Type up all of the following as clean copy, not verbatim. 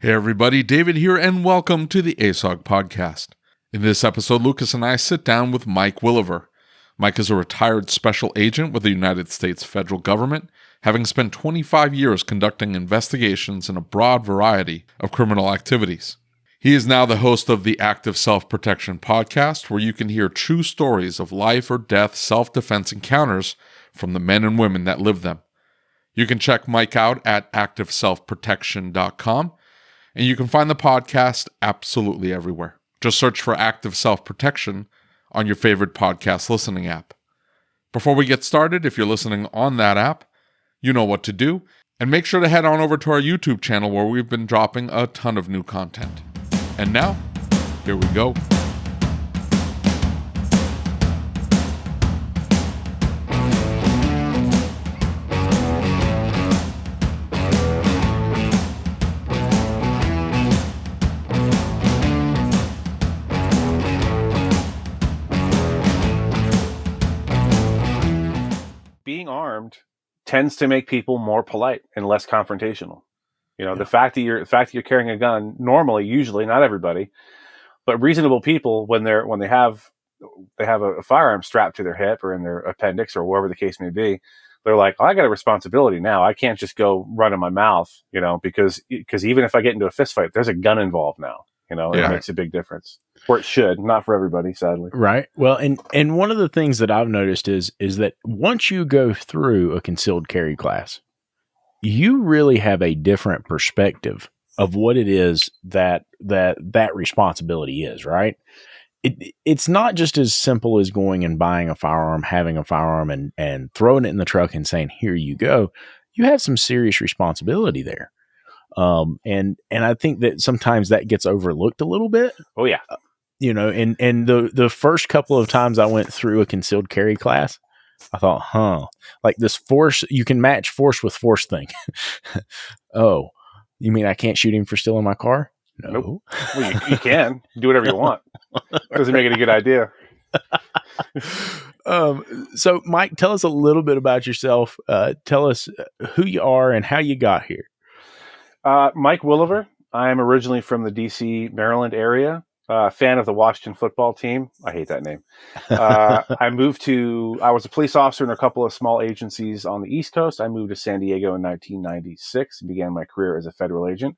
Hey everybody, David here, and welcome to the ASOG podcast. In this episode, Lucas and I sit down with Mike Willever. Mike is a retired special agent with the United States federal government, having spent 25 years conducting investigations in a broad variety of criminal activities. He is now the host of the Active Self-Protection podcast, where you can hear true stories of life or death self-defense encounters from the men and women that live them. You can check Mike out at activeselfprotection.com. And you can find the podcast absolutely everywhere. Just search for Active Self-Protection on your favorite podcast listening app. Before we get started, if you're listening on that app, you know what to do. And make sure to head on over to our YouTube channel where we've been dropping a ton of new content. And now, here we go. Being armed tends to make people more polite and less confrontational. You know, the fact that you're carrying a gun, normally, usually, not everybody, but reasonable people, when they have a firearm strapped to their hip or in their appendix or wherever the case may be, they're like, oh, I got a responsibility now. I can't just go run in my mouth, you know, because even if I get into a fist fight, there's a gun involved now. You know, It makes a big difference. Or it should, not for everybody, sadly. Right. Well, and one of the things that I've noticed is that once you go through a concealed carry class, you really have a different perspective of what it is that responsibility is, right? It's not just as simple as going and buying a firearm, having a firearm and throwing it in the truck and saying, here you go. You have some serious responsibility there. And I think that sometimes that gets overlooked a little bit. Oh yeah. You know, and the first couple of times I went through a concealed carry class, I thought, like this force, you can match force with force thing. Oh, you mean I can't shoot him for stealing my car? No. Nope. Well, you can do whatever you want. Doesn't make it a good idea. So Mike, tell us a little bit about yourself. Tell us who you are and how you got here. Mike Willever. I am originally from the DC, Maryland area. Fan of the Washington football team. I hate that name. I was a police officer in a couple of small agencies on the East Coast. I moved to San Diego in 1996 and began my career as a federal agent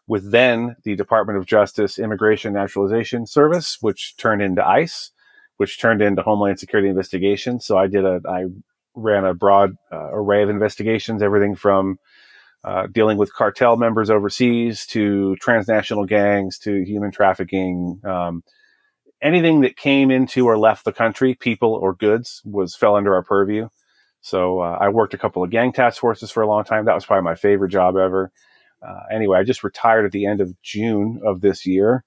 with then the Department of Justice Immigration Naturalization Service, which turned into ICE, which turned into Homeland Security Investigations. So I ran a broad array of investigations, everything from dealing with cartel members overseas to transnational gangs to human trafficking. Anything that came into or left the country, people or goods, fell under our purview. So I worked a couple of gang task forces for a long time. That was probably my favorite job ever. Anyway, I just retired at the end of June of this year.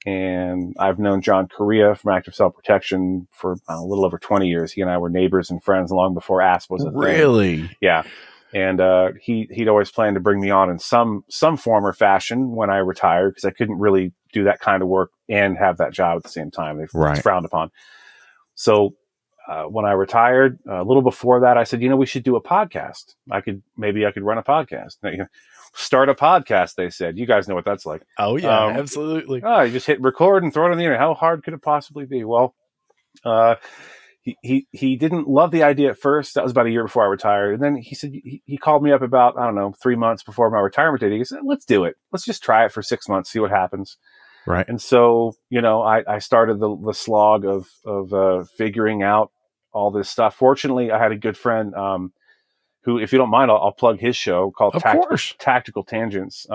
And I've known John Correa from Active Self-Protection for a little over 20 years. He and I were neighbors and friends long before ASP was a thing. Really? Yeah. And he'd always planned to bring me on in some form or fashion when I retired, because I couldn't really do that kind of work and have that job at the same time. It's frowned upon. So when I retired, a little before that, I said, we should do a podcast. Maybe I could run a podcast. Start a podcast, they said. You guys know what that's like. Oh, yeah, absolutely. You just hit record and throw it on the internet. How hard could it possibly be? Well, He didn't love the idea at first. That was about a year before I retired. And then he said, he called me up about, 3 months before my retirement date. He said, let's do it. Let's just try it for 6 months, see what happens. Right. And so, I started the slog of figuring out all this stuff. Fortunately, I had a good friend, who, if you don't mind, I'll plug his show called Tactical Tangents.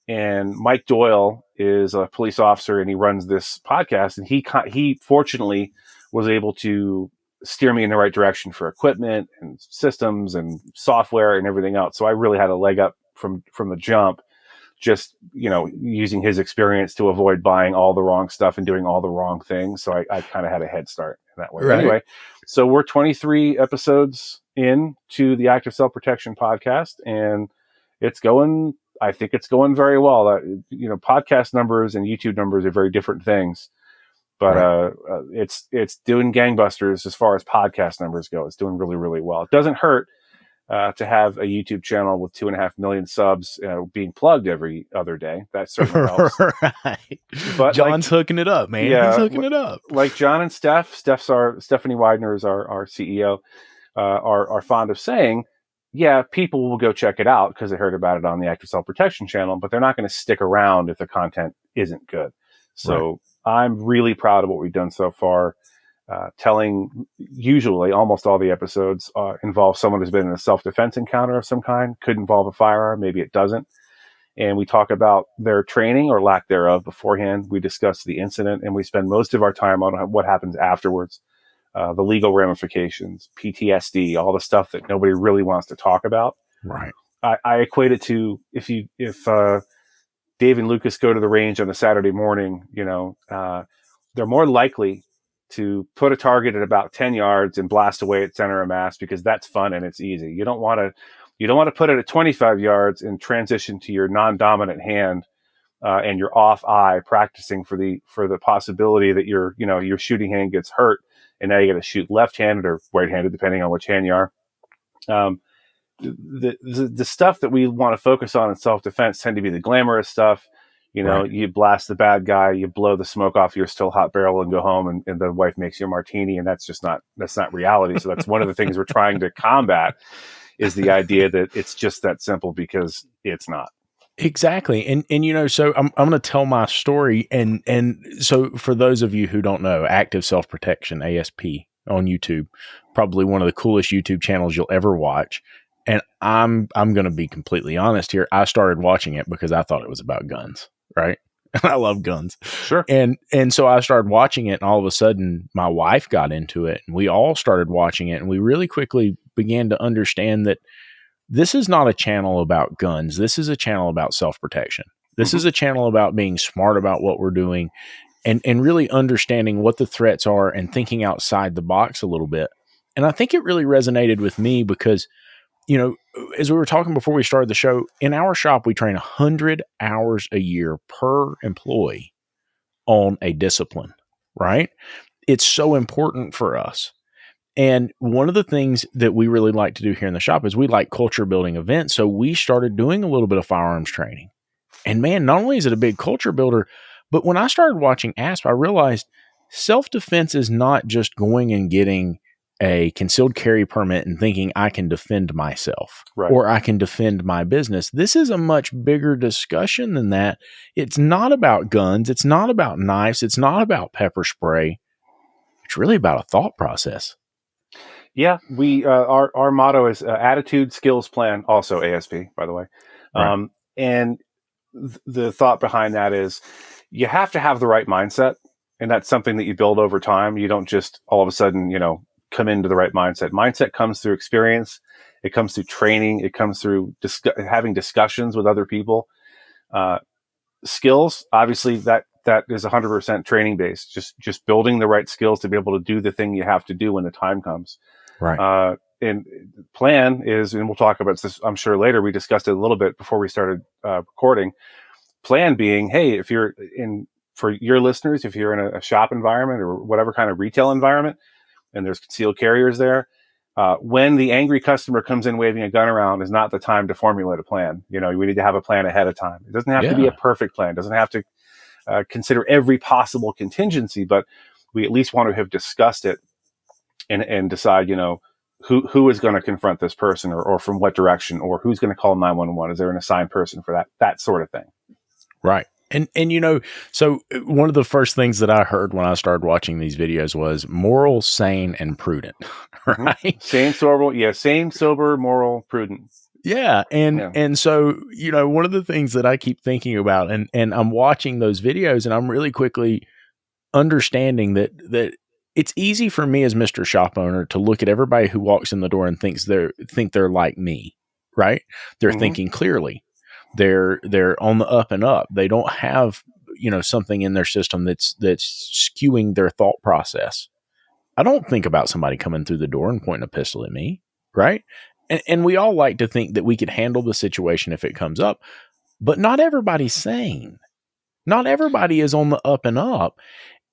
And Mike Doyle is a police officer and he runs this podcast, and he fortunately was able to steer me in the right direction for equipment and systems and software and everything else. So I really had a leg up from the jump, just, using his experience to avoid buying all the wrong stuff and doing all the wrong things. So I kind of had a head start in that way. Right. Anyway, so we're 23 episodes in to the Active Self-Protection podcast, and I think it's going very well. Podcast numbers and YouTube numbers are very different things, but it's doing gangbusters as far as podcast numbers go. It's doing really, really well. It doesn't hurt to have a YouTube channel with 2.5 million subs being plugged every other day. That certainly helps. Right. But John's hooking it up, man. Yeah, He's hooking it up. Like John and Stephanie Widener is our CEO, are fond of saying, yeah, people will go check it out because they heard about it on the Active Self-Protection channel, but they're not going to stick around if the content isn't good. So I'm really proud of what we've done so far. Usually almost all the episodes involve someone who's been in a self-defense encounter of some kind. Could involve a firearm, maybe it doesn't. And we talk about their training or lack thereof beforehand. We discuss the incident, and we spend most of our time on what happens afterwards, the legal ramifications, PTSD, all the stuff that nobody really wants to talk about. Right. I equate it to if Dave and Lucas go to the range on a Saturday morning, they're more likely to put a target at about 10 yards and blast away at center of mass because that's fun and it's easy. You don't want to put it at 25 yards and transition to your non-dominant hand and your off eye practicing for the possibility that your shooting hand gets hurt and now you got to shoot left-handed or right-handed depending on which hand you are. The stuff that we want to focus on in self-defense tend to be the glamorous stuff. You blast the bad guy, you blow the smoke off your still hot barrel and go home and the wife makes you a martini, and that's not reality. So that's one of the things we're trying to combat is the idea that it's just that simple, because it's not. Exactly. And so I'm going to tell my story. And so for those of you who don't know, Active Self-Protection, ASP on YouTube, probably one of the coolest YouTube channels you'll ever watch. And I'm going to be completely honest here. I started watching it because I thought it was about guns, right? I love guns. Sure. And so I started watching it, and all of a sudden my wife got into it, and we all started watching it, and we really quickly began to understand that this is not a channel about guns. This is a channel about self-protection. This is a channel about being smart about what we're doing and really understanding what the threats are and thinking outside the box a little bit. And I think it really resonated with me because, as we were talking before we started the show, in our shop, we train 100 hours a year per employee on a discipline, right? It's so important for us. And one of the things that we really like to do here in the shop is we like culture building events. So we started doing a little bit of firearms training. And man, not only is it a big culture builder, but when I started watching ASP, I realized self-defense is not just going and getting a concealed carry permit and thinking I can defend myself or I can defend my business. This is a much bigger discussion than that. It's not about guns. It's not about knives. It's not about pepper spray. It's really about a thought process. Yeah, we our motto is attitude, skills, plan. Also ASP, by the way. Right. And the thought behind that is you have to have the right mindset, and that's something that you build over time. You don't just all of a sudden, come into the right mindset. Mindset comes through experience. It comes through training. It comes through having discussions with other people. Skills, obviously, that is 100% training based. Just building the right skills to be able to do the thing you have to do when the time comes. Right. And plan is, and we'll talk about this, I'm sure later. We discussed it a little bit before we started recording. Plan being, hey, if you're for your listeners, if you're in a shop environment or whatever kind of retail environment, and there's concealed carriers there, when the angry customer comes in waving a gun around is not the time to formulate a plan. We need to have a plan ahead of time. It doesn't have to be a perfect plan. It doesn't have to consider every possible contingency, but we at least want to have discussed it and decide, who is going to confront this person or from what direction, or who's going to call 911. Is there an assigned person for that sort of thing? Right. And so one of the first things that I heard when I started watching these videos was moral, sane, and prudent, right? Sane, sober, moral, prudent. Yeah. And so, one of the things that I keep thinking about, and I'm watching those videos, and I'm really quickly understanding that it's easy for me as Mr. Shop Owner to look at everybody who walks in the door and think they're like me, right? They're thinking clearly. They're on the up and up. They don't have, something in their system that's skewing their thought process. I don't think about somebody coming through the door and pointing a pistol at me, right? And we all like to think that we could handle the situation if it comes up, but not everybody's sane. Not everybody is on the up and up.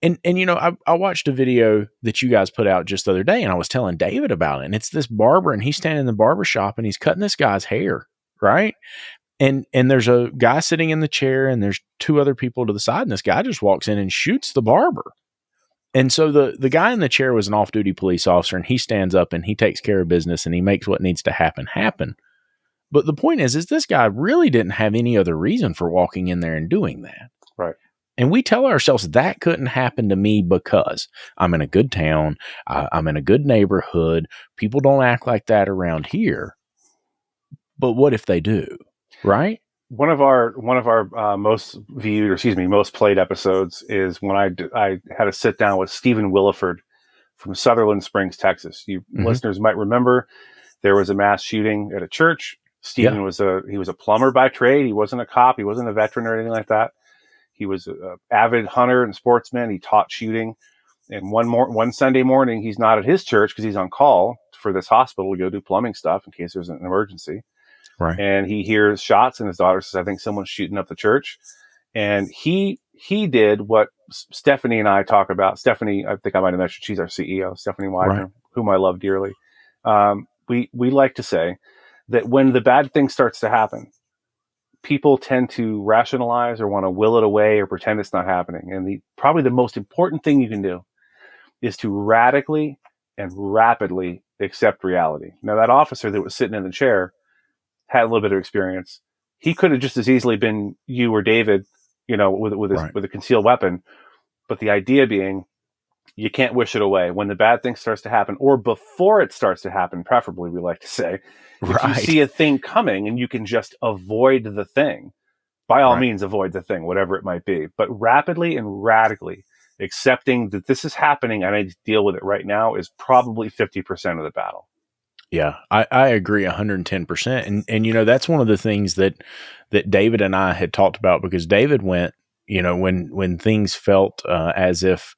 And I watched a video that you guys put out just the other day, and I was telling David about it. And it's this barber, and he's standing in the barber shop, and he's cutting this guy's hair, right? And there's a guy sitting in the chair, and there's two other people to the side, and this guy just walks in and shoots the barber. And so the guy in the chair was an off-duty police officer, and he stands up and he takes care of business, and he makes what needs to happen. But the point is this guy really didn't have any other reason for walking in there and doing that. Right. And we tell ourselves that couldn't happen to me because I'm in a good town. I'm in a good neighborhood. People don't act like that around here. But what if they do? Right? One of our most viewed, or excuse me, most played episodes is when I had a sit down with Stephen Williford from Sutherland Springs, Texas. You listeners might remember there was a mass shooting at a church. Stephen was a plumber by trade. He wasn't a cop. He wasn't a veteran or anything like that. He was an avid hunter and sportsman. He taught shooting. And one Sunday morning, he's not at his church because he's on call for this hospital to go do plumbing stuff in case there's an emergency. Right. And he hears shots, and his daughter says, "I think someone's shooting up the church." And he did what Stephanie and I talk about. Stephanie, I think I might have mentioned, she's our CEO, Stephanie Widener, whom I love dearly. We like to say that when the bad thing starts to happen, people tend to rationalize or want to will it away or pretend it's not happening. And probably the most important thing you can do is to radically and rapidly accept reality. Now, that officer that was sitting in the chair had a little bit of experience. He could have just as easily been you or David, with a concealed weapon. But the idea being, you can't wish it away. When the bad thing starts to happen, or before it starts to happen, preferably, we like to say, if you see a thing coming and you can just avoid the thing, by all means, avoid the thing, whatever it might be. But rapidly and radically accepting that this is happening and I need to deal with it right now is probably 50% of the battle. Yeah, I agree 110%. And that's one of the things that David and I had talked about, because David went, when things felt as if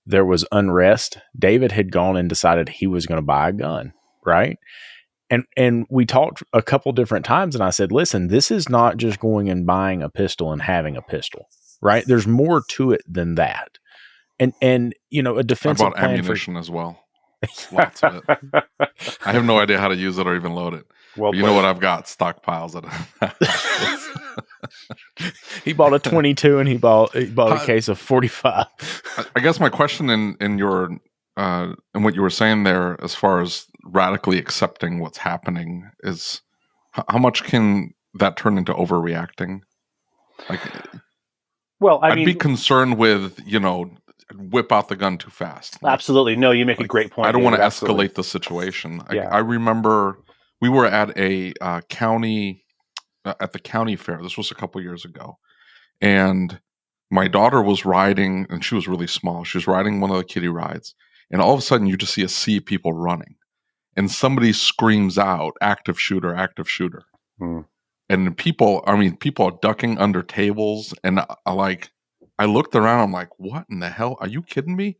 there was unrest, David had gone and decided he was going to buy a gun, right? And we talked a couple different times, and I said, listen, this is not just going and buying a pistol and having a pistol, right? There's more to it than that. And a defensive I bought plan ammunition as well. Lots of it. I have no idea how to use it or even load it. Well, you know what I've got? Stockpiles of it. He bought a 22 and he bought a case of 45. I guess my question in your and what you were saying there, as far as radically accepting what's happening, is how much can that turn into overreacting? I'd be concerned with whip out the gun too fast. Absolutely. No, you make a great point. I don't want to escalate the situation. I remember we were at a county fair. This was a couple years ago. And my daughter was riding, and she was really small. She was riding one of the kiddie rides. And all of a sudden, you just see a sea of people running. And somebody screams out, active shooter, active shooter. Mm. And people are ducking under tables. And I looked around, I'm like, what in the hell? Are you kidding me?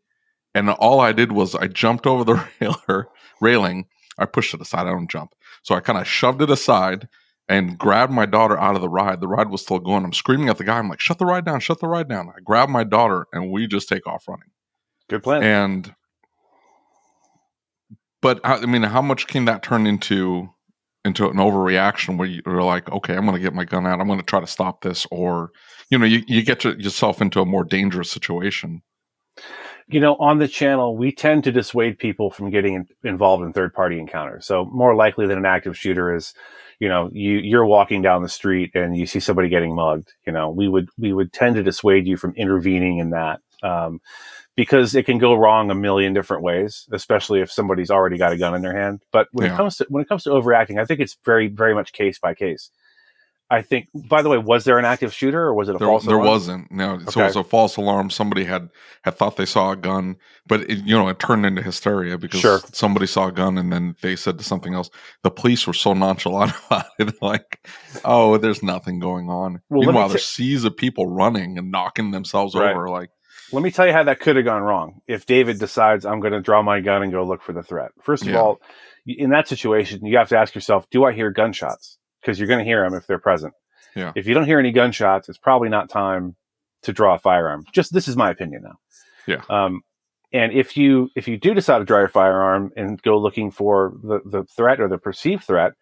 And all I did was I jumped over the railing. I pushed it aside. I don't jump. So I kind of shoved it aside and grabbed my daughter out of the ride. The ride was still going. I'm screaming at the guy. I'm like, shut the ride down, shut the ride down. I grab my daughter and we just take off running. Good plan. But how much can that turn into an overreaction where you're like, okay, I'm going to get my gun out. I'm going to try to stop this. Or, you get yourself into a more dangerous situation. On the channel, we tend to dissuade people from getting involved in third-party encounters. So more likely than an active shooter is, you're walking down the street and you see somebody getting mugged. We would tend to dissuade you from intervening in that, because it can go wrong a million different ways, especially if somebody's already got a gun in their hand. But when it comes to overreacting, I think it's very, very much case by case. I think, by the way, was there an active shooter or was it a false alarm? There wasn't. No. Okay. So it was a false alarm. Somebody had thought they saw a gun, but it turned into hysteria because somebody saw a gun and then they said something else. The police were so nonchalant about it. Like, oh, there's nothing going on. Well, meanwhile, there's seas of people running and knocking themselves over. Like, let me tell you how that could have gone wrong. If David decides I'm going to draw my gun and go look for the threat. First of all, in that situation, you have to ask yourself, do I hear gunshots? Because you're going to hear them if they're present. Yeah. If you don't hear any gunshots, it's probably not time to draw a firearm. This is my opinion now. Yeah. And if you do decide to draw your firearm and go looking for the threat or the perceived threat,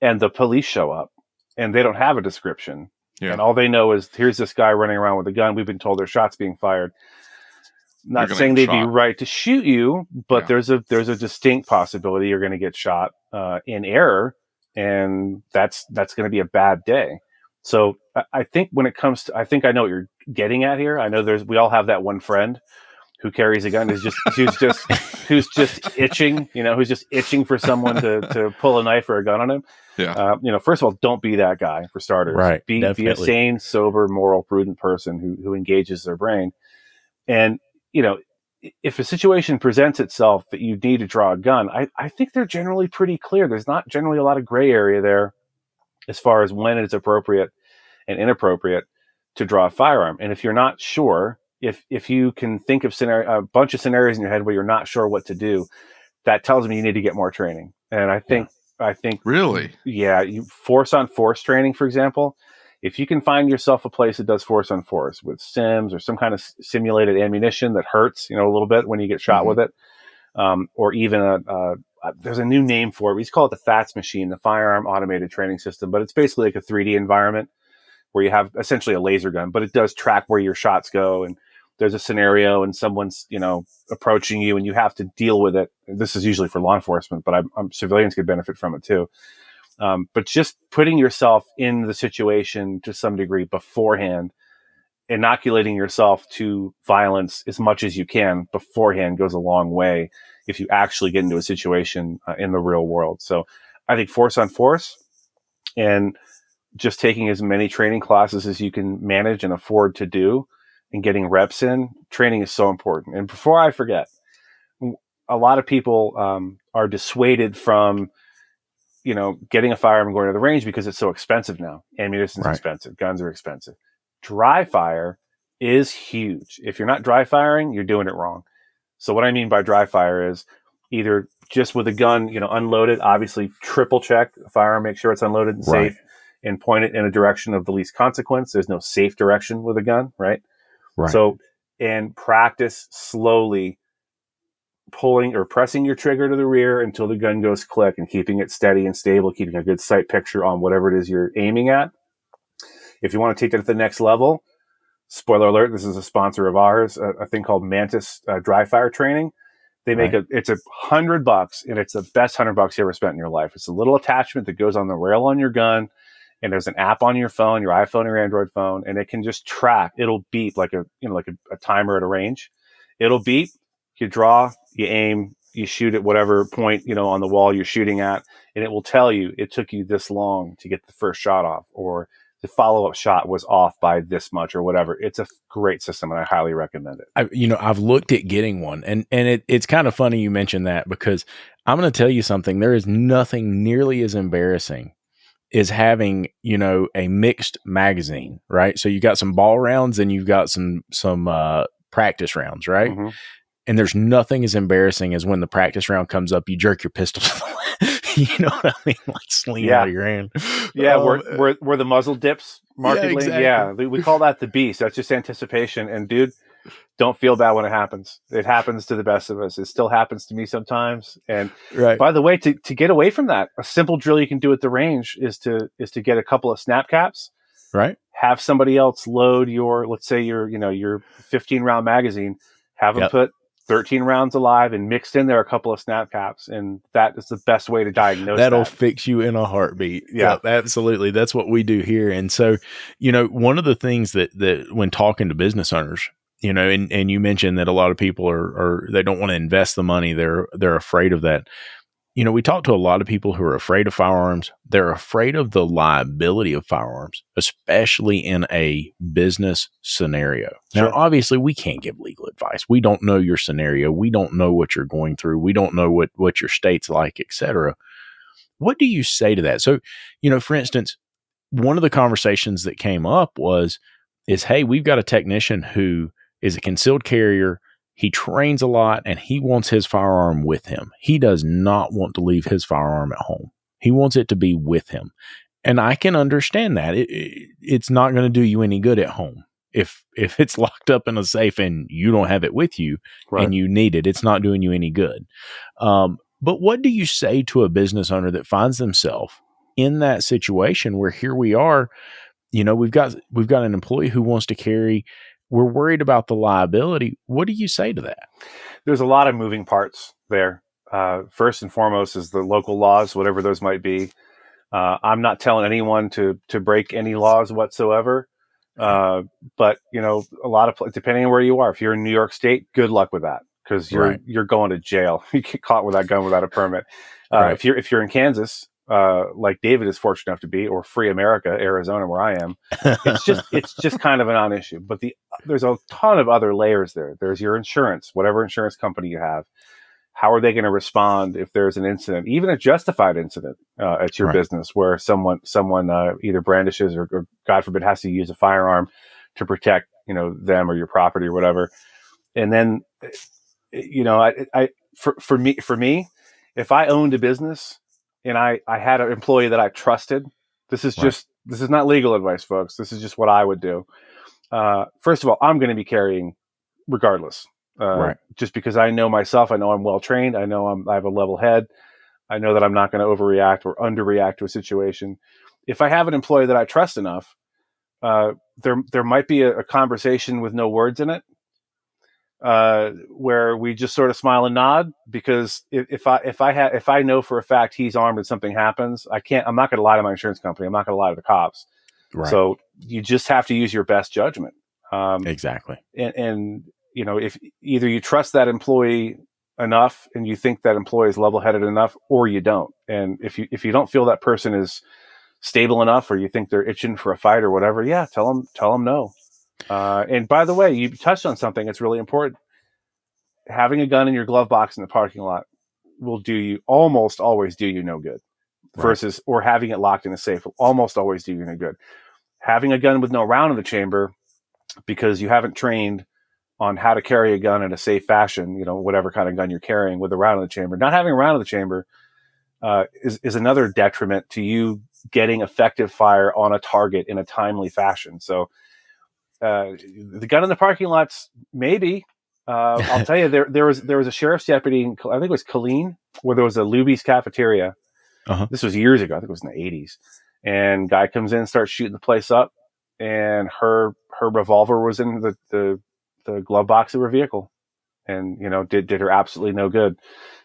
and the police show up and they don't have a description, and all they know is here's this guy running around with a gun. We've been told there's shots being fired. Not saying they'd be right to shoot you, but there's a distinct possibility you're going to get shot in error, and that's going to be a bad day. So I think when it comes to, I think I know what you're getting at here. I know we all have that one friend who carries a gun, who's just itching, who's just itching for someone to pull a knife or a gun on him. Yeah. First of all, don't be that guy for starters. Right. Be a sane, sober, moral, prudent person who engages their brain. And, if a situation presents itself that you need to draw a gun, I think they're generally pretty clear. There's not generally a lot of gray area there as far as when it's appropriate and inappropriate to draw a firearm. And if you're not sure, if you can think of a bunch of scenarios in your head where you're not sure what to do, that tells me you need to get more training. And I think really, you force on force training, for example. If you can find yourself a place that does force on force with sims or some kind of simulated ammunition that hurts, a little bit when you get shot with it, or even there's a new name for it. We just call it the FATS machine, the Firearm Automated Training System, but it's basically like a 3D environment where you have essentially a laser gun, but it does track where your shots go. And there's a scenario and someone's, approaching you and you have to deal with it. This is usually for law enforcement, but civilians could benefit from it too. But just putting yourself in the situation to some degree beforehand, inoculating yourself to violence as much as you can beforehand goes a long way if you actually get into a situation in the real world. So I think force on force and just taking as many training classes as you can manage and afford to do and getting reps in, training is so important. And before I forget, a lot of people are dissuaded from getting a firearm and going to the range because it's so expensive now. Ammunition's expensive. Guns are expensive. Dry fire is huge. If you're not dry firing, you're doing it wrong. So what I mean by dry fire is either just with a gun, unloaded, obviously triple check the firearm, make sure it's unloaded and safe, and point it in a direction of the least consequence. There's no safe direction with a gun, right? So, and practice slowly pulling or pressing your trigger to the rear until the gun goes click and keeping it steady and stable, keeping a good sight picture on whatever it is you're aiming at. If you want to take that to the next level, spoiler alert, this is a sponsor of ours, a thing called Mantis dry fire training. They make it's $100 and it's the best $100 you ever spent in your life. It's a little attachment that goes on the rail on your gun, and there's an app on your phone, your iPhone or Android phone, and it can just track. It'll beep like a timer at a range. It'll beep. You draw, you aim, you shoot at whatever point, on the wall you're shooting at, and it will tell you it took you this long to get the first shot off, or the follow-up shot was off by this much or whatever. It's a great system and I highly recommend it. I've looked at getting one, and it's kind of funny you mentioned that, because I'm going to tell you something. There is nothing nearly as embarrassing as having, a mixed magazine, right? So you got some ball rounds and you've got some practice rounds, right? Mm-hmm. And there's nothing as embarrassing as when the practice round comes up, you jerk your pistol to the left. You know what I mean? Like sling out of your hand. Yeah, where the muzzle dips markedly. Exactly. Yeah, we call that the beast. That's just anticipation. And dude, don't feel bad when it happens. It happens to the best of us. It still happens to me sometimes. And by the way, to get away from that, a simple drill you can do at the range is to get a couple of snap caps. Right. Have somebody else load let's say your 15 round magazine, have them put 13 rounds alive and mixed in there a couple of snap caps. And that is the best way to diagnose That'll fix you in a heartbeat. Yeah. Yep, absolutely. That's what we do here. And so, one of the things that when talking to business owners, and you mentioned that a lot of people are they don't want to invest the money. They're afraid of that. We talk to a lot of people who are afraid of firearms. They're afraid of the liability of firearms, especially in a business scenario. Sure. Now, obviously, we can't give legal advice. We don't know your scenario. We don't know what you're going through. We don't know what your state's like, et cetera. What do you say to that? So, for instance, one of the conversations that came up is, hey, we've got a technician who is a concealed carrier. He trains a lot and he wants his firearm with him. He does not want to leave his firearm at home. He wants it to be with him. And I can understand that. It's not going to do you any good at home. If it's locked up in a safe and you don't have it with you and you need it, it's not doing you any good. But what do you say to a business owner that finds themselves in that situation where here we are, we've got an employee who wants to carry, we're worried about the liability. What do you say to that? There's a lot of moving parts there. First and foremost is the local laws, whatever those might be. I'm not telling anyone to break any laws whatsoever. But a lot of, depending on where you are, if you're in New York State, good luck with that, because you're going to jail. You get caught with that gun without a permit. If you're in Kansas, like David is fortunate enough to be, or Free America, Arizona, where I am, it's just kind of a non-issue. But there's a ton of other layers there. There's your insurance, whatever insurance company you have. How are they going to respond if there's an incident, even a justified incident at your business, where someone either brandishes or God forbid has to use a firearm to protect them or your property or whatever? And then for me, if I owned a business and I had an employee that I trusted, this is not legal advice, folks. This is just what I would do. First of all, I'm going to be carrying regardless. Just because I know myself, I know I'm well trained. I know I have a level head. I know that I'm not going to overreact or underreact to a situation. If I have an employee that I trust enough, there might be a conversation with no words in it, where we just sort of smile and nod, because if I know for a fact he's armed and something happens, I'm not going to lie to my insurance company. I'm not going to lie to the cops. So you just have to use your best judgment. Exactly. And if either you trust that employee enough and you think that employee is level-headed enough, or you don't. And if you don't feel that person is stable enough, or you think they're itching for a fight or whatever, tell them no. And by the way, you touched on something that's really important. Having a gun in your glove box in the parking lot will almost always do you no good. Versus, or having it locked in a safe will almost always do you no good. Having a gun with no round in the chamber because you haven't trained on how to carry a gun in a safe fashion, whatever kind of gun you're carrying with a round in the chamber. Not having a round in the chamber is another detriment to you getting effective fire on a target in a timely fashion. So the gun in the parking lots, maybe. I'll tell you, there was a sheriff's deputy in, I think it was Killeen, where there was a Luby's cafeteria. This was years ago. I think it was in the 80s. And guy comes in, starts shooting the place up, and her revolver was in the glove box of her vehicle, and did her absolutely no good.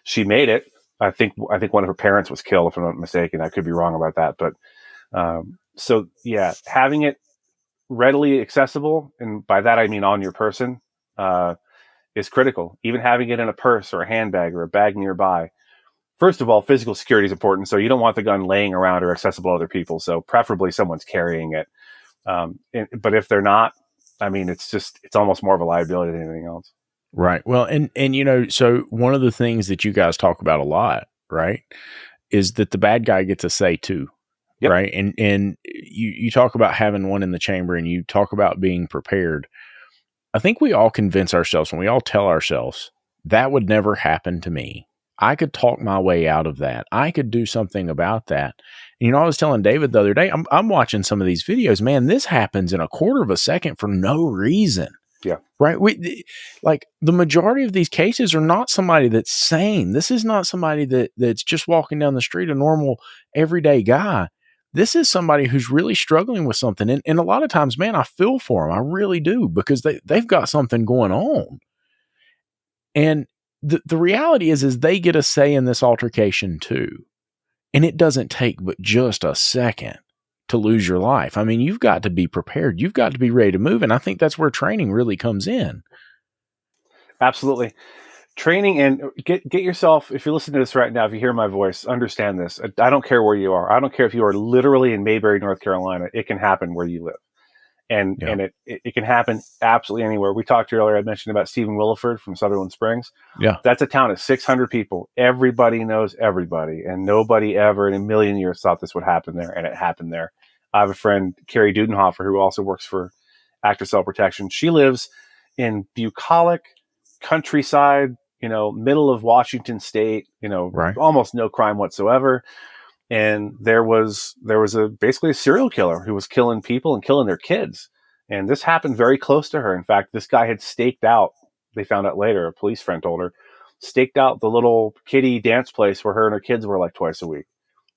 She made it. I think one of her parents was killed, if I'm not mistaken. I could be wrong about that, but so yeah, having it readily accessible, and by that I mean on your person, is critical. Even having it in a purse or a handbag or a bag nearby. First of all, physical security is important, so you don't want the gun laying around or accessible to other people. So preferably someone's carrying it. But if they're not, I mean, it's almost more of a liability than anything else. Right. Well, and so one of the things that you guys talk about a lot, right, is that the bad guy gets a say too. Yep. Right. And you talk about having one in the chamber, and you talk about being prepared. I think we all convince ourselves, and we all tell ourselves, that would never happen to me. I could talk my way out of that. I could do something about that. And, I was telling David the other day, I'm watching some of these videos, man, this happens in a quarter of a second for no reason. Yeah. Right. Like the majority of these cases are not somebody that's sane. This is not somebody that's just walking down the street, a normal everyday guy. This is somebody who's really struggling with something. And a lot of times, man, I feel for them. I really do, because they've got something going on. And the reality is they get a say in this altercation too. And it doesn't take but just a second to lose your life. I mean, you've got to be prepared. You've got to be ready to move. And I think that's where training really comes in. Absolutely. Training, and get yourself, if you're listening to this right now, if you hear my voice, understand this. I don't care where you are. I don't care if you are literally in Mayberry, North Carolina. It can happen where you live. And it can happen absolutely anywhere. We talked earlier, I mentioned about Stephen Williford from Sutherland Springs. Yeah. That's a town of 600 people. Everybody knows everybody. And nobody ever in a million years thought this would happen there. And it happened there. I have a friend, Carrie Dudenhofer, who also works for Active Cell Protection. She lives in bucolic countryside, middle of Washington State, right. Almost no crime whatsoever. And there was basically a serial killer who was killing people and killing their kids. And this happened very close to her. In fact, this guy had staked out, they found out later, a police friend told her, staked out the little kiddie dance place where her and her kids were like twice a week.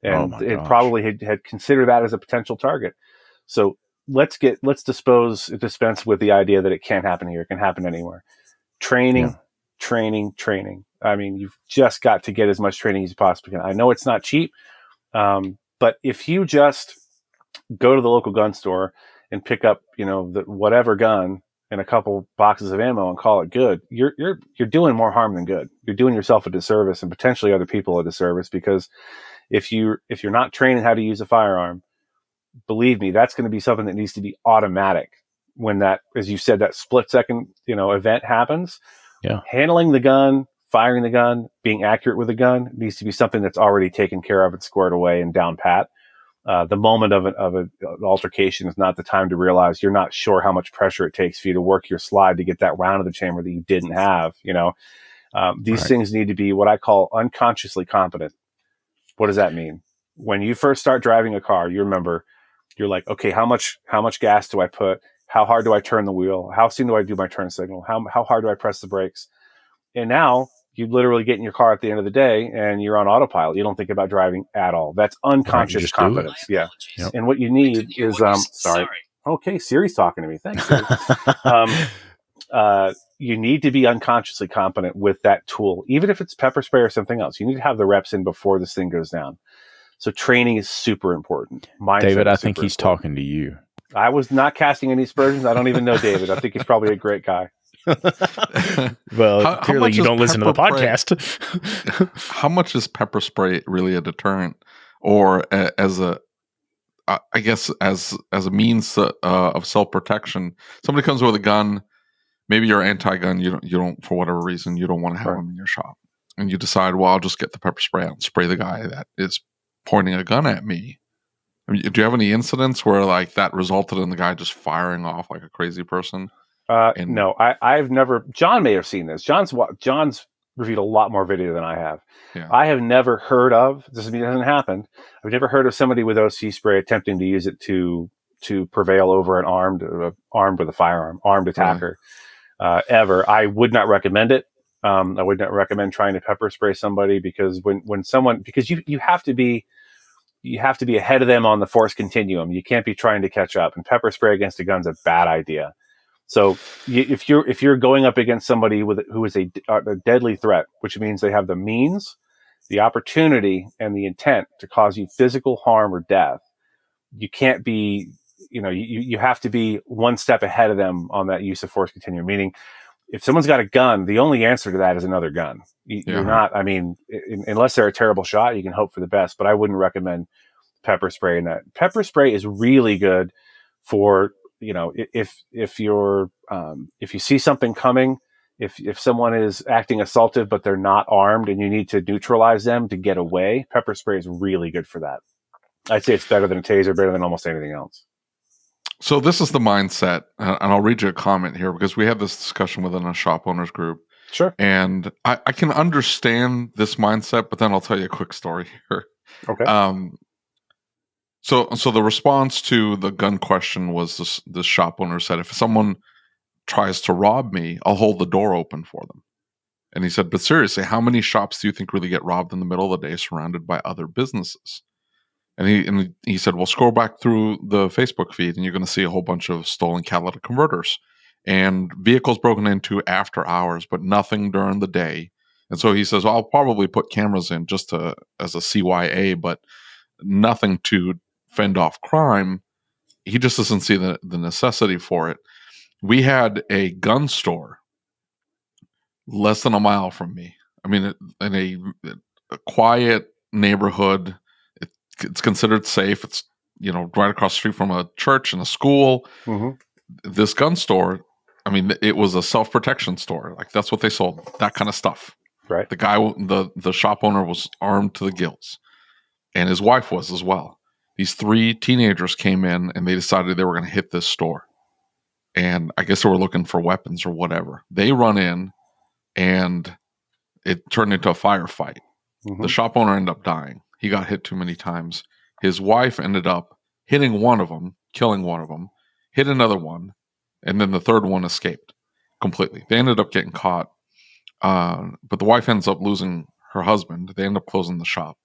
And it probably had considered that as a potential target. So let's dispense with the idea that it can't happen here. It can happen anywhere. Training. I mean, you've just got to get as much training as you possibly can. I know it's not cheap, but if you just go to the local gun store and pick up, the whatever gun and a couple boxes of ammo and call it good, you're doing more harm than good. You're doing yourself a disservice and potentially other people a disservice, because if you're not training how to use a firearm, believe me, that's going to be something that needs to be automatic when that, as you said, that split second, event happens. Yeah. Handling the gun, firing the gun, being accurate with the gun needs to be something that's already taken care of and squared away and down pat. The moment of an altercation is not the time to realize you're not sure how much pressure it takes for you to work your slide to get that round of the chamber that you didn't have. These things need to be what I call unconsciously competent. What does that mean? When you first start driving a car, you remember, you're like, okay, how much gas do I put? How hard do I turn the wheel? How soon do I do my turn signal? How hard do I press the brakes? And now you literally get in your car at the end of the day and you're on autopilot. You don't think about driving at all. That's unconscious competence. Yeah. Yep. And what you need is, sorry. Okay. Siri's talking to me. Thanks, Siri. You need to be unconsciously competent with that tool, even if it's pepper spray or something else. You need to have the reps in before this thing goes down. So training is super important. David, I think he's talking to you. I was not casting any aspersions. I don't even know David. I think he's probably a great guy. Well, clearly you don't listen to the podcast. How much is pepper spray really a deterrent, or as a means of self-protection? Somebody comes with a gun, maybe you're anti-gun, you don't for whatever reason you don't want to have them in your shop, and you decide, well, I'll just get the pepper spray out and spray the guy that is pointing a gun at me. I mean, do you have any incidents where like that resulted in the guy just firing off like a crazy person? No, I've never. John may have seen this. John's reviewed a lot more video than I have. Yeah. I have never heard of. This hasn't happened. I've never heard of somebody with OC spray attempting to use it to prevail over an armed with a firearm, armed attacker. Ever. I would not recommend it. I would not recommend trying to pepper spray somebody, because because you have to be ahead of them on the force continuum. You can't be trying to catch up, and pepper spray against a gun's a bad idea. So if you're going up against somebody who is a deadly threat, which means they have the means, the opportunity, and the intent to cause you physical harm or death, you can't be, you have to be one step ahead of them on that use of force continuum. Meaning, if someone's got a gun, the only answer to that is another gun. You're not, unless they're a terrible shot, you can hope for the best, but I wouldn't recommend pepper spray in that. Pepper spray is really good for, if you see something coming, if someone is acting assaultive, but they're not armed and you need to neutralize them to get away, pepper spray is really good for that. I'd say it's better than a taser, better than almost anything else. So this is the mindset, and I'll read you a comment here because we had this discussion within a shop owners group. Sure. And I can understand this mindset, but then I'll tell you a quick story here. Okay. So the response to the gun question was this shop owner said, if someone tries to rob me, I'll hold the door open for them. And he said, but seriously, how many shops do you think really get robbed in the middle of the day surrounded by other businesses? And he said, well, scroll back through the Facebook feed and you're going to see a whole bunch of stolen catalytic converters and vehicles broken into after hours, but nothing during the day. And so he says, well, I'll probably put cameras in just as a CYA, but nothing to fend off crime. He just doesn't see the necessity for it. We had a gun store less than a mile from me. I mean, in a quiet neighborhood. It's considered safe. It's, right across the street from a church and a school. Mm-hmm. This gun store, it was a self-protection store. Like, that's what they sold, that kind of stuff. Right. The guy, the shop owner was armed to the gills, and his wife was as well. These 3 teenagers came in and they decided they were going to hit this store. And I guess they were looking for weapons or whatever. They run in and it turned into a firefight. Mm-hmm. The shop owner ended up dying. He got hit too many times. His wife ended up hitting one of them, killing one of them, hit another one, And then the third one escaped completely. They ended up getting caught. But the wife ends up losing her husband. They end up closing the shop.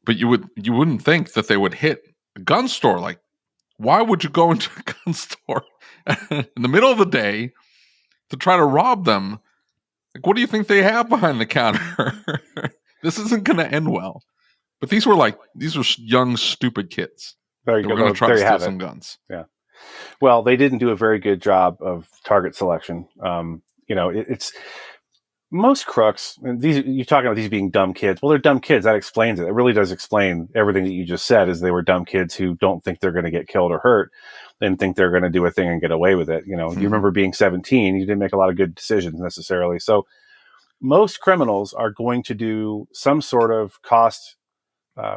But you wouldn't think that they would hit a gun store. Like, why would you go into a gun store in the middle of the day to try to rob them? Like, what do you think they have behind the counter? This isn't going to end well. But these were young, stupid kids. Very They good. were going to try to steal have some it. guns. Yeah. Well, they didn't do a very good job of target selection. It's most crooks. And you're talking about these being dumb kids. Well, they're dumb kids. That explains it. It really does explain everything that you just said. Is they were dumb kids who don't think they're going to get killed or hurt, and think they're going to do a thing and get away with it. You remember being 17. You didn't make a lot of good decisions necessarily. So most criminals are going to do some sort of cost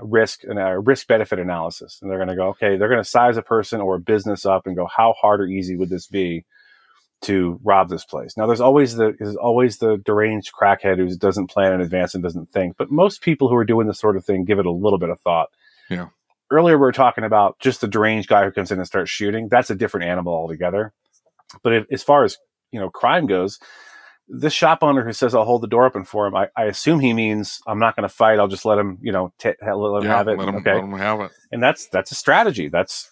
risk and risk benefit analysis, and they're going to go, okay, they're going to size a person or a business up and go, how hard or easy would this be to rob this place? Now, there's always the deranged crackhead who doesn't plan in advance and doesn't think, but most people who are doing this sort of thing give it a little bit of thought. Yeah. Earlier, we were talking about just the deranged guy who comes in and starts shooting. That's a different animal altogether. But as far as crime goes, this shop owner who says I'll hold the door open for him, I assume he means I'm not going to fight. I'll just let him, let him have it. Let him have it. And that's a strategy. That's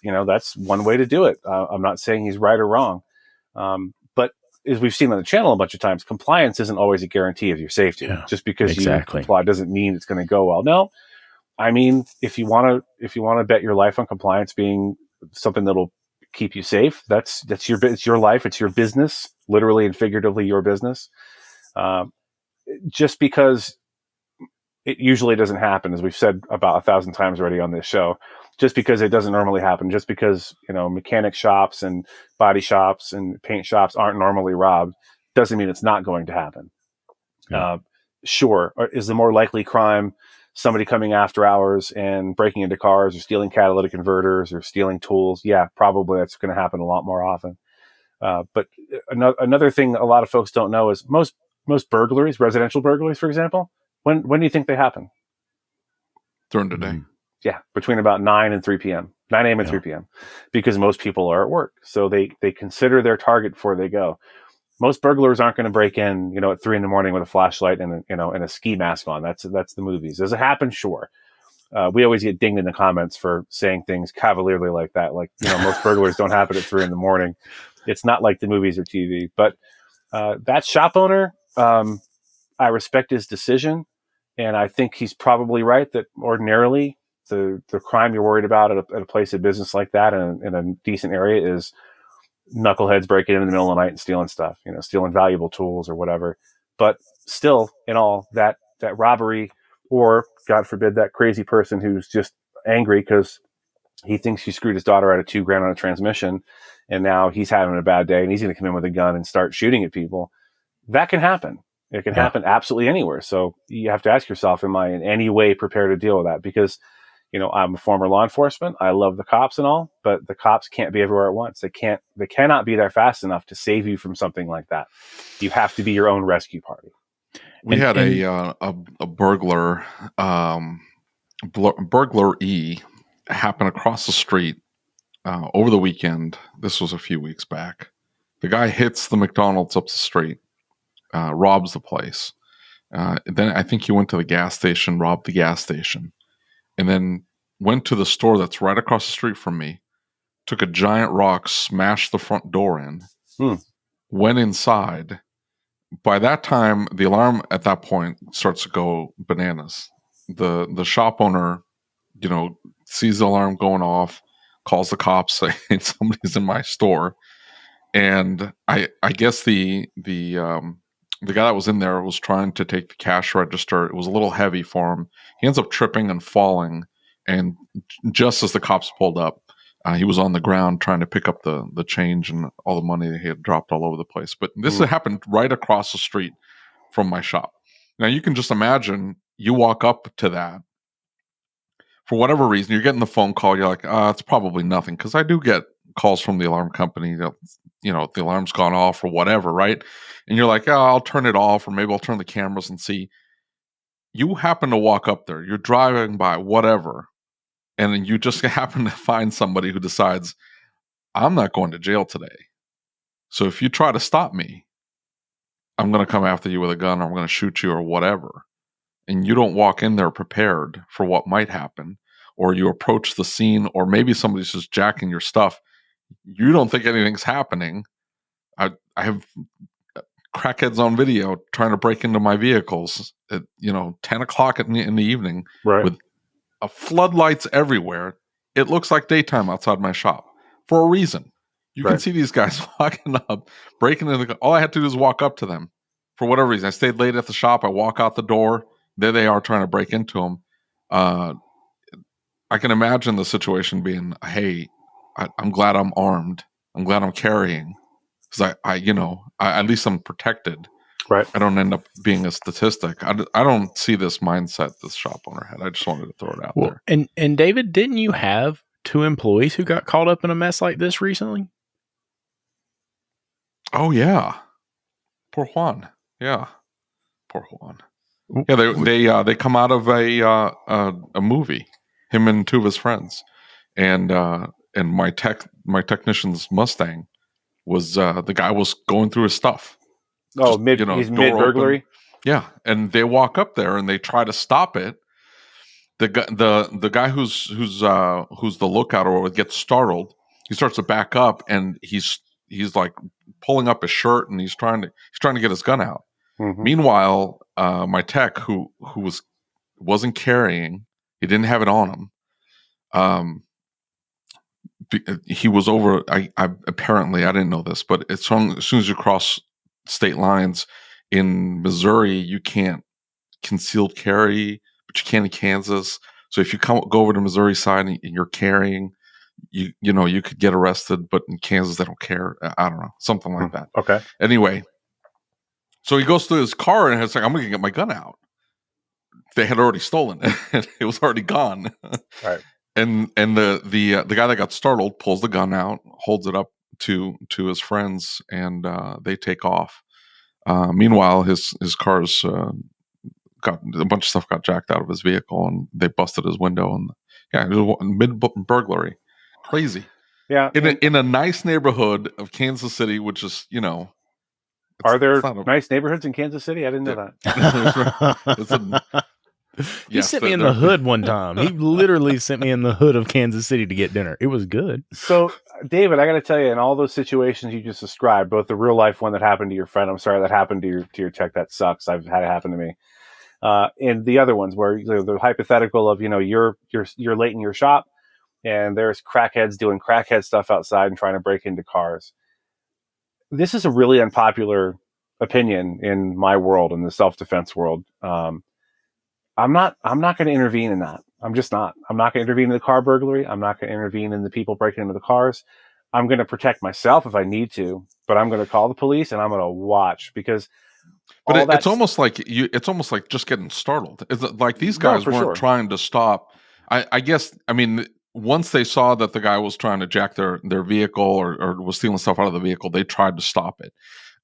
one way to do it. I'm not saying he's right or wrong. But as we've seen on the channel a bunch of times, compliance isn't always a guarantee of your safety. Yeah, just because exactly. you comply doesn't mean it's going to go well. No, I mean, if you want to bet your life on compliance being something that'll keep you safe, it's your life, it's your business, literally and figuratively your business. Just because it usually doesn't happen, as we've said about 1,000 times already on this show, just because it doesn't normally happen, just because mechanic shops and body shops and paint shops aren't normally robbed, doesn't mean it's not going to happen. Yeah. Sure, is the more likely crime somebody coming after hours and breaking into cars or stealing catalytic converters or stealing tools? Yeah, probably that's going to happen a lot more often. But another thing a lot of folks don't know is most burglaries, residential burglaries, for example, when do you think they happen? During the day. Mm-hmm. Yeah, between about 9 and 3 p.m., 9 a.m. and 3 p.m., because most people are at work. So they consider their target before they go. Most burglars aren't going to break in, at 3 a.m. with a flashlight and a ski mask on. That's the movies. Does it happen? Sure. We always get dinged in the comments for saying things cavalierly like that. Like, most burglars don't happen at 3 a.m. It's not like the movies or TV. But that shop owner, I respect his decision. And I think he's probably right that ordinarily the crime you're worried about at a place of business like that in a decent area is knuckleheads breaking in the middle of the night and stealing stuff, stealing valuable tools or whatever. But still, in all, that robbery, or God forbid, that crazy person who's just angry because he thinks he screwed his daughter out of $2,000 on a transmission, and now he's having a bad day and he's going to come in with a gun and start shooting at people. That can happen. It can happen absolutely anywhere. So you have to ask yourself, am I in any way prepared to deal with that? Because I'm a former law enforcement. I love the cops and all, but the cops can't be everywhere at once. They cannot be there fast enough to save you from something like that. You have to be your own rescue party. We had a burglar, burglary happen across the street over the weekend. This was a few weeks back. The guy hits the McDonald's up the street, robs the place. Then I think he went to the gas station, robbed the gas station, and then went to the store that's right across the street from me, took a giant rock, smashed the front door in, went inside. By that time, the alarm at that point starts to go bananas. The shop owner, sees the alarm going off, calls the cops, saying somebody's in my store. And I guess the guy that was in there was trying to take the cash register. It was a little heavy for him. He ends up tripping and falling. And just as the cops pulled up, he was on the ground trying to pick up the change and all the money that he had dropped all over the place. But this happened right across the street from my shop. Now you can just imagine, you walk up to that. For whatever reason, you're getting the phone call. You're like, it's probably nothing. Because I do get calls from the alarm company that, the alarm's gone off or whatever, right? And you're like, I'll turn it off, or maybe I'll turn the cameras and see. You happen to walk up there. You're driving by, whatever. And then you just happen to find somebody who decides, I'm not going to jail today. So if you try to stop me, I'm going to come after you with a gun, or I'm going to shoot you, or whatever. And you don't walk in there prepared for what might happen, or you approach the scene, or maybe somebody's just jacking your stuff. You don't think anything's happening. I have crackheads on video trying to break into my vehicles at 10 o'clock in the evening, Right. with floodlights everywhere. It looks like daytime outside my shop for a reason. You can Right. see these guys walking up, breaking into all I had to do is walk up to them for whatever reason. I stayed late at the shop. I walk out the door. There they are trying to break into them. I can imagine the situation being, hey, I'm glad I'm armed. I'm glad I'm carrying, because I at least I'm protected. Right. I don't end up being a statistic. I don't see this mindset this shop owner had. I just wanted to throw it out there. And David, didn't you have 2 employees who got caught up in a mess like this recently? Oh yeah, poor Juan. Yeah, poor Juan. Yeah, they come out of a movie, him and 2 of his friends, and my technician's Mustang was the guy was going through his stuff. Oh, Just, he's door mid burglary. open. Yeah, and they walk up there and they try to stop it. The guy who's the lookout or gets startled. He starts to back up, and he's like pulling up his shirt, and he's trying to get his gun out. Mm-hmm. Meanwhile, my tech who wasn't carrying, he didn't have it on him. He was over. I apparently, I didn't know this, but as soon as you cross state lines in Missouri, you can't concealed carry, but you can in Kansas. So if you go over to Missouri side and you're carrying, you could get arrested, but in Kansas they don't care. I don't know, something like that. Okay. Anyway, so he goes to his car and it's like, I'm going to get my gun out. They had already stolen it. It was already gone. Right. And the guy that got startled pulls the gun out, holds it up to his friends, and they take off. Meanwhile, his car's got a bunch of stuff got jacked out of his vehicle, and they busted his window. And yeah, it was mid burglary, crazy. Yeah. In a nice neighborhood of Kansas City, which is are there nice neighborhoods in Kansas City? I didn't know that. He sent me in the hood one time. He literally sent me in the hood of Kansas City to get dinner. It was good. So, David, I got to tell you, in all those situations you just described, both the real life one that happened to your friend, I'm sorry that happened to your tech, that sucks. I've had it happen to me. And the other ones where the hypothetical of you're late in your shop, and there's crackheads doing crackhead stuff outside and trying to break into cars. This is a really unpopular opinion in my world, in the self-defense world. I'm not going to intervene in that. I'm just not. I'm not going to intervene in the car burglary. I'm not going to intervene in the people breaking into the cars. I'm going to protect myself if I need to, but I'm going to call the police and I'm going to watch, because. But it's almost like it's almost like just getting startled. It's like these guys weren't trying to stop. I guess. I mean, once they saw that the guy was trying to jack their vehicle or was stealing stuff out of the vehicle, they tried to stop it.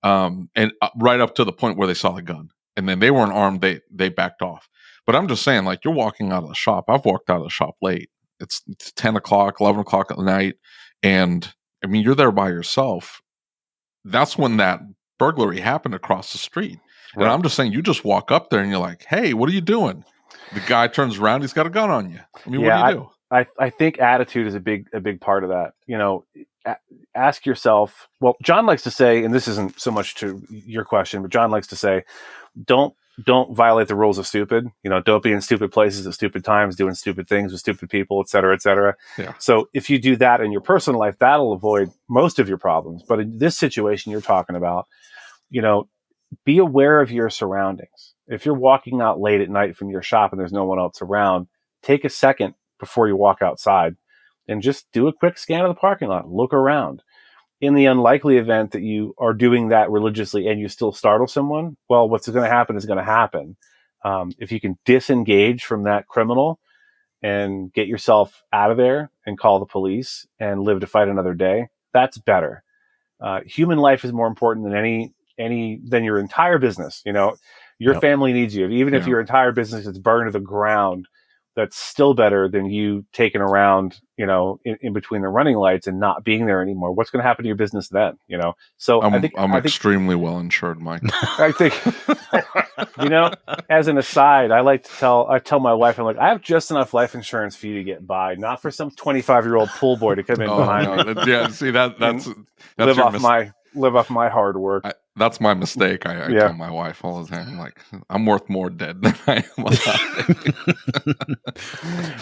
And right up to the point where they saw the gun, and then they weren't armed. They backed off. But I'm just saying, like, you're walking out of the shop. I've walked out of the shop late. It's 10 o'clock, 11 o'clock at night. And I mean, you're there by yourself. That's when that burglary happened across the street. Right. And I'm just saying, you just walk up there and you're like, hey, what are you doing? The guy turns around. He's got a gun on you. I mean, what do you do? I think attitude is a big part of that. Ask yourself, well, John likes to say, and this isn't so much to your question, but John likes to say, don't violate the rules of stupid. Don't be in stupid places at stupid times, doing stupid things with stupid people, et cetera, et cetera. Yeah. So if you do that in your personal life, that'll avoid most of your problems. But in this situation you're talking about, be aware of your surroundings. If you're walking out late at night from your shop and there's no one else around, take a second before you walk outside and just do a quick scan of the parking lot. Look around. In the unlikely event that you are doing that religiously and you still startle someone, well, what's going to happen is going to happen. If you can disengage from that criminal and get yourself out of there and call the police and live to fight another day, that's better. Human life is more important than than your entire business. Your family needs you. Even if your entire business is burned to the ground, that's still better than you taking around, in between the running lights and not being there anymore. What's going to happen to your business then? So I'm I think extremely well insured, Mike. I think, as an aside, I tell my wife, I'm like, I have just enough life insurance for you to get by, not for some 25-year-old pool boy to come in behind me. Yeah, see that's live off my hard work. That's my mistake. I tell my wife all the time, like, I'm worth more dead than I am alive.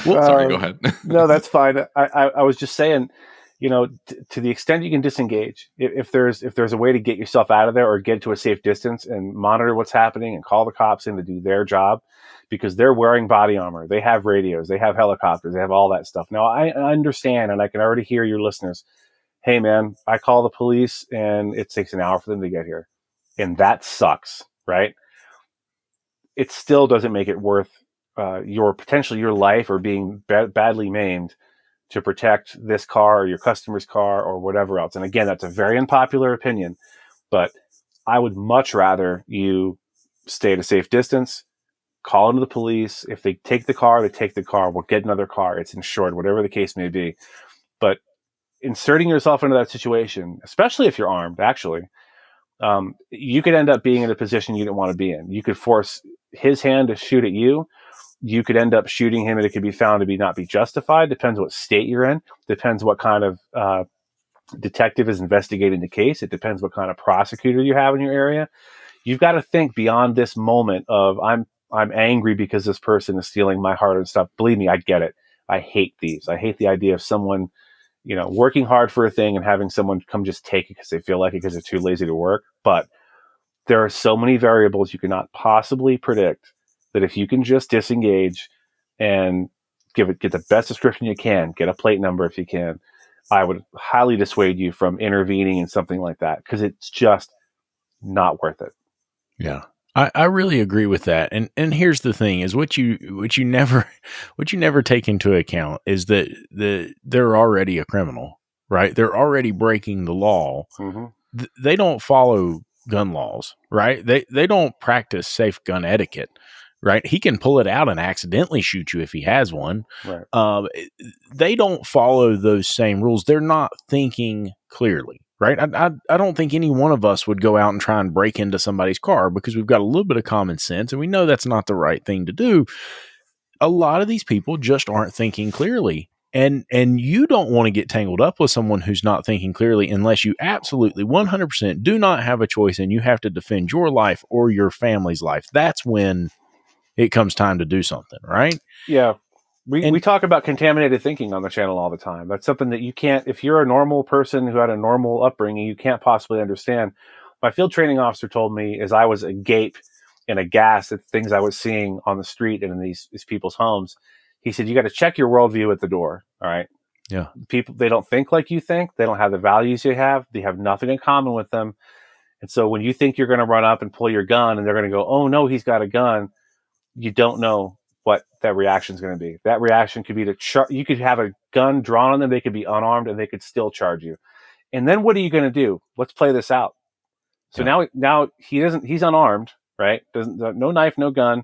Well, sorry, go ahead. No, that's fine. I was just saying, to the extent you can disengage, if there's a way to get yourself out of there or get to a safe distance and monitor what's happening and call the cops in to do their job, because they're wearing body armor, they have radios, they have helicopters, they have all that stuff. Now, I understand, and I can already hear your listeners. Hey, man, I call the police and it takes an hour for them to get here. And that sucks, right? It still doesn't make it worth your life or being badly maimed to protect this car or your customer's car or whatever else. And again, that's a very unpopular opinion, but I would much rather you stay at a safe distance, call into the police. If they take the car, they take the car. We'll get another car. It's insured, whatever the case may be. But inserting yourself into that situation, especially if you're armed, actually, you could end up being in a position you didn't want to be in. You could force his hand to shoot at you. You could end up shooting him and it could be found to not be justified. Depends what state you're in. Depends what kind of detective is investigating the case. It depends what kind of prosecutor you have in your area. You've got to think beyond this moment of I'm angry because this person is stealing my hard-earned stuff. Believe me, I get it. I hate thieves. I hate the idea of someone working hard for a thing and having someone come just take it because they feel like it because they're too lazy to work. But there are so many variables you cannot possibly predict that if you can just disengage and get the best description you can, get a plate number if you can, I would highly dissuade you from intervening in something like that because it's just not worth it. Yeah. I really agree with that. And here's the thing is what you never take into account is that they're already a criminal, right? They're already breaking the law. Mm-hmm. They don't follow gun laws, right? They don't practice safe gun etiquette, right? He can pull it out and accidentally shoot you if he has one. Right. They don't follow those same rules. They're not thinking clearly. Right. I don't think any one of us would go out and try and break into somebody's car because we've got a little bit of common sense and we know that's not the right thing to do. A lot of these people just aren't thinking clearly. And you don't want to get tangled up with someone who's not thinking clearly unless you absolutely 100% do not have a choice and you have to defend your life or your family's life. That's when it comes time to do something, right? Yeah. We talk about contaminated thinking on the channel all the time. That's something that you can't, if you're a normal person who had a normal upbringing, you can't possibly understand. My field training officer told me as I was agape and aghast at things I was seeing on the street and in these people's homes, he said, you got to check your worldview at the door. All right. Yeah. People, they don't think like you think. They don't have the values you have. They have nothing in common with them. And so when you think you're going to run up and pull your gun and they're going to go, oh no, he's got a gun. You don't know what that reaction is going to be. That reaction could be you could have a gun drawn on them. They could be unarmed and they could still charge you. And then what are you going to do? Let's play this out. So now he's unarmed, right? No knife, no gun.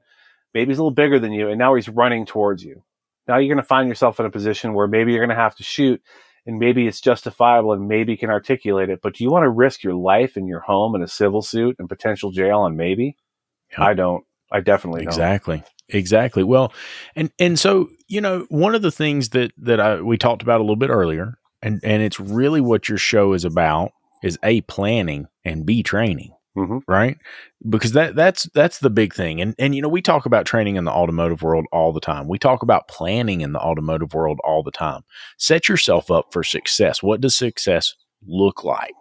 Maybe he's a little bigger than you. And now he's running towards you. Now you're going to find yourself in a position where maybe you're going to have to shoot and maybe it's justifiable and maybe you can articulate it. But do you want to risk your life and your home in a civil suit and potential jail on maybe? Yep. I don't. I definitely don't. Exactly. Well, and so, one of the things that we talked about a little bit earlier, and it's really what your show is about is A, planning and B, training, mm-hmm. right? Because that's the big thing. And, we talk about training in the automotive world all the time. We talk about planning in the automotive world all the time. Set yourself up for success. What does success look like?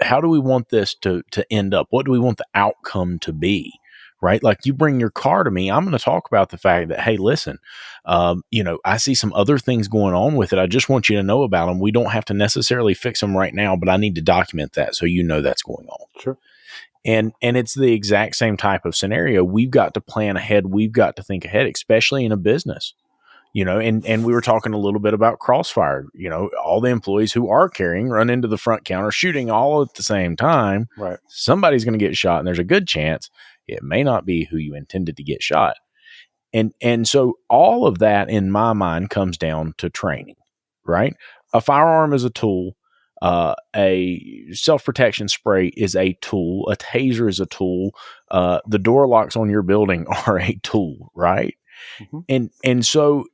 How do we want this to end up? What do we want the outcome to be? Right? Like you bring your car to me, I'm going to talk about the fact that, hey, listen, I see some other things going on with it. I just want you to know about them. We don't have to necessarily fix them right now, but I need to document that so that's going on. Sure. And it's the exact same type of scenario. We've got to plan ahead. We've got to think ahead, especially in a business. And we were talking a little bit about crossfire. All the employees who are carrying run into the front counter shooting all at the same time. Right. Somebody's going to get shot, and there's a good chance it may not be who you intended to get shot. And so all of that in my mind comes down to training, right? A firearm is a tool. A self-protection spray is a tool. A taser is a tool. The door locks on your building are a tool, right? Mm-hmm. And so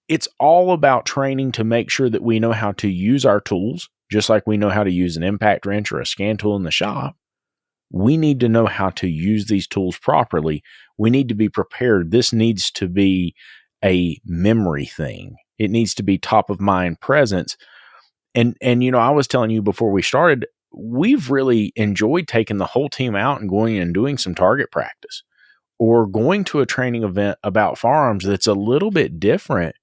it's all about training to make sure that we know how to use our tools, just like we know how to use an impact wrench or a scan tool in the shop. We need to know how to use these tools properly. We need to be prepared. This needs to be a memory thing. It needs to be top of mind presence. And I was telling you before we started, we've really enjoyed taking the whole team out and going and doing some target practice or going to a training event about firearms that's a little bit different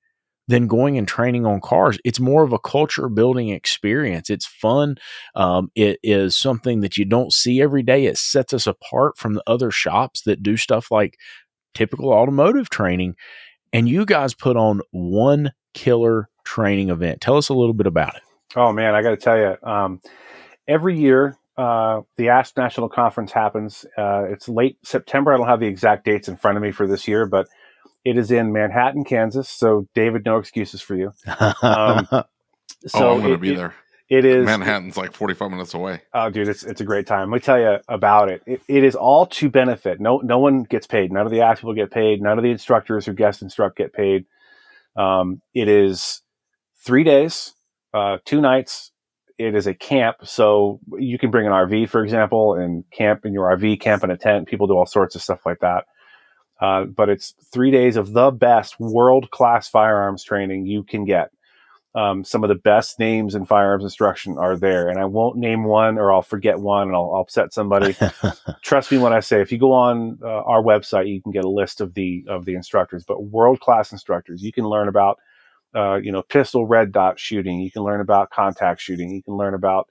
than going and training on cars. It's more of a culture building experience. It's fun. It is something that you don't see every day. It sets us apart from the other shops that do stuff like typical automotive training. And you guys put on one killer training event. Tell us a little bit about it. Oh man, I got to tell you, every year the ASP National Conference happens. It's late September. I don't have the exact dates in front of me for this year, but it is in Manhattan, Kansas. So David, no excuses for you. So I'm going to be there. It is Manhattan's like 45 minutes away. Oh, dude, it's a great time. Let me tell you about it. It is all to benefit. No one gets paid. None of the ASP people get paid. None of the instructors who guest instruct get paid. It is 3 days. 2 nights. It is a camp, so you can bring an RV, for example, and camp in your RV, camp in a tent. People do all sorts of stuff like that. But it's 3 days of the best world-class firearms training you can get. Some of the best names in firearms instruction are there, and I won't name one or I'll forget one and I'll upset somebody. Trust me when I say, if you go on our website, you can get a list of the instructors, but world-class instructors. You can learn about pistol red dot shooting. You can learn about contact shooting. You can learn about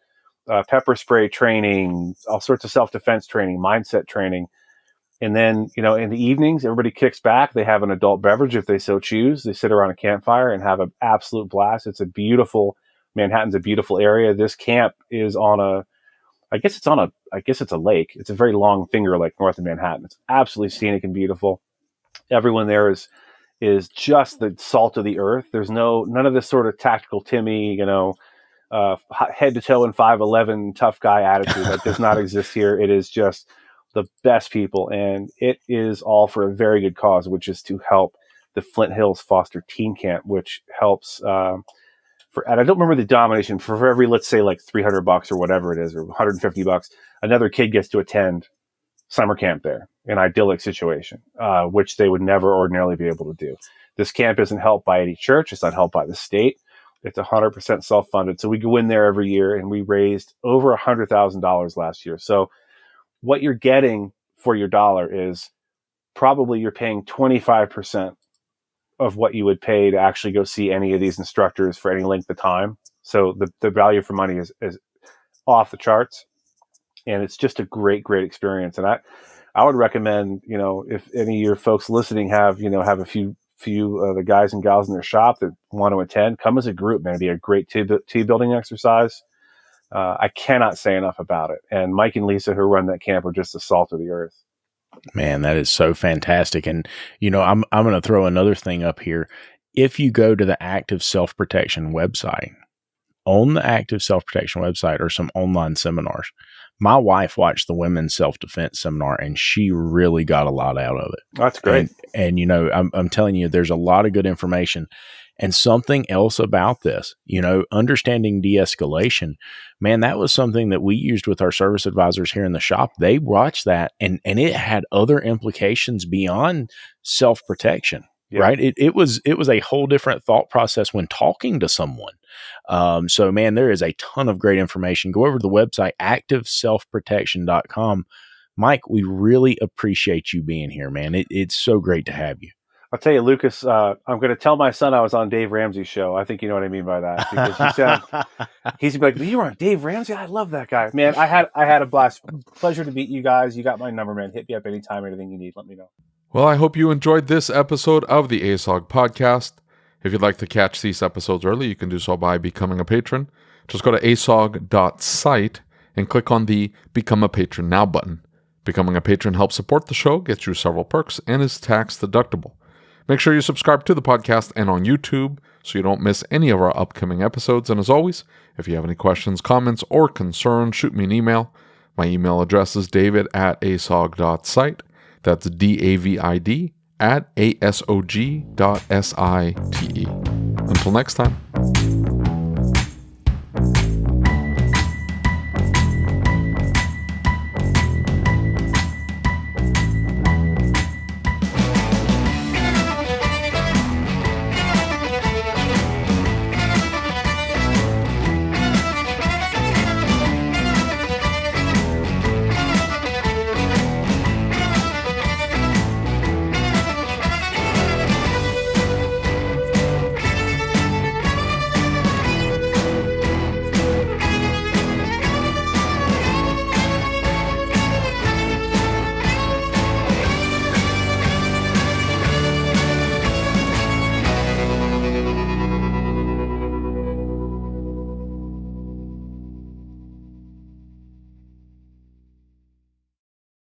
pepper spray training, all sorts of self-defense training, mindset training. And then, in the evenings, everybody kicks back. They have an adult beverage if they so choose. They sit around a campfire and have an absolute blast. Manhattan's a beautiful area. This camp is I guess it's a lake. It's a very long Finger Lake north of Manhattan. It's absolutely scenic and beautiful. Everyone there is just the salt of the earth. There's none of this sort of tactical Timmy, head to toe in 5'11" tough guy attitude that does not exist here. It is just the best people, and it is all for a very good cause, which is to help the Flint Hills Foster Teen Camp, which helps and I don't remember the denomination, for every, let's say, like $300 or whatever it is, or $150, another kid gets to attend summer camp there, an idyllic situation, which they would never ordinarily be able to do. This camp isn't helped by any church. It's not helped by the state. It's 100% self-funded. So we go in there every year, and we raised over $100,000 last year. So what you're getting for your dollar is probably you're paying 25% of what you would pay to actually go see any of these instructors for any length of time. So the value for money is off the charts. And it's just a great, great experience. And I would recommend, if any of your folks listening have a few of the guys and gals in their shop that want to attend, come as a group, man. It'd be a great team building exercise. I cannot say enough about it. And Mike and Lisa, who run that camp, are just the salt of the earth. Man, that is so fantastic. And, I'm going to throw another thing up here. If you go to the Active Self-Protection website, on the Active Self-Protection website are some online seminars. My wife watched the women's self-defense seminar, and she really got a lot out of it. That's great. And I'm telling you, there's a lot of good information. And something else about this, understanding de-escalation, man, that was something that we used with our service advisors here in the shop. They watched that, and it had other implications beyond self-protection. Yeah. Right. It was a whole different thought process when talking to someone. So, man, there is a ton of great information. Go over to the website, activeselfprotection.com. Mike, we really appreciate you being here, man. It's so great to have you. I'll tell you, Lucas, I'm going to tell my son I was on Dave Ramsey's show. I think you know what I mean by that. Because he's going to be like, you were on Dave Ramsey? I love that guy. Man, I had a blast. Pleasure to meet you guys. You got my number, man. Hit me up anytime, anything you need. Let me know. Well, I hope you enjoyed this episode of the ASOG podcast. If you'd like to catch these episodes early, you can do so by becoming a patron. Just go to asog.site and click on the Become a Patron Now button. Becoming a patron helps support the show, gets you several perks, and is tax deductible. Make sure you subscribe to the podcast and on YouTube so you don't miss any of our upcoming episodes. And as always, if you have any questions, comments, or concerns, shoot me an email. My email address is david@asog.site. That's DAVID@ASOG.SITE. Until next time.